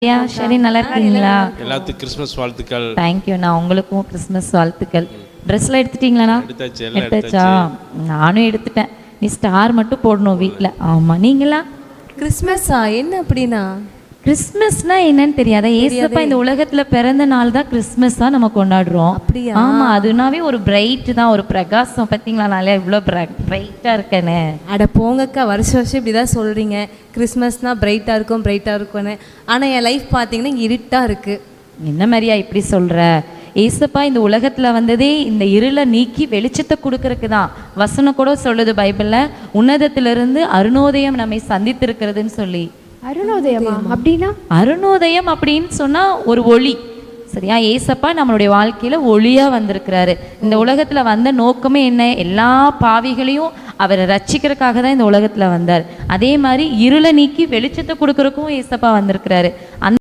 சரி, நல்லா இருக்கீங்களா? எல்லாத்துக்கும் கிறிஸ்மஸ் வாழ்த்துக்கள். தேங்க்யூ. நான் உங்களுக்கும் கிறிஸ்மஸ் வாழ்த்துக்கள். ட்ரெஸ்லாம் எடுத்துட்டீங்களாண்ணா? எடுத்தாச்சு, எல்லாம் எடுத்தாச்சா? நானும் எடுத்துட்டேன். நீ ஸ்டார் மட்டும் போடணும் வீட்டில். ஆமாம். நீங்களா? கிறிஸ்மஸா என்ன அப்படின்னா? கிறிஸ்மஸ்னா என்னன்னு தெரியாதா? ஏசப்பா இந்த உலகத்துல பிறந்த நாள் தான் கிறிஸ்மஸா நம்ம கொண்டாடுறோம். அப்படியா? ஆமா, அதுனாவே ஒரு பிரைட் தான், ஒரு பிரகாசம். பார்த்தீங்களா நாளே இவ்வளோ பிரைட்டா இருக்கேன்னு? அட போங்கக்கா, வருஷம் வருஷம் இப்படி தான் சொல்கிறீங்க, கிறிஸ்மஸ்னா பிரைட்டாக இருக்கும் பிரைட்டாக இருக்கும்னு. ஆனால் என் லைஃப் பார்த்தீங்கன்னா இங்கே இருட்டாக இருக்குது. என்ன மாதிரியா இப்படி சொல்ற? ஏசப்பா இந்த உலகத்துல வந்ததே இந்த இருளை நீக்கி வெளிச்சத்தை கொடுக்கறதுக்கு தான். வசனம் கூட சொல்லுது பைபிள்ல, உன்னதத்திலிருந்து அருணோதயம் நம்மை சந்தித்திருக்கிறதுன்னு சொல்லி. அருணோதயமா அப்படின்னா? அருணோதயம் அப்படின்னு சொன்னா ஒரு ஒளி, சரியா? ஏசப்பா நம்மளுடைய வாழ்க்கையில ஒளியா வந்திருக்கிறாரு. இந்த உலகத்துல வந்த நோக்கமே என்ன? எல்லா பாவிகளையும் அவரை ரட்சிக்கிறதுக்காக தான் இந்த உலகத்துல வந்தார். அதே மாதிரி இருளை நீக்கி வெளிச்சத்தை கொடுக்கறதுக்கும் ஏசப்பா வந்திருக்கிறாரு. அந்த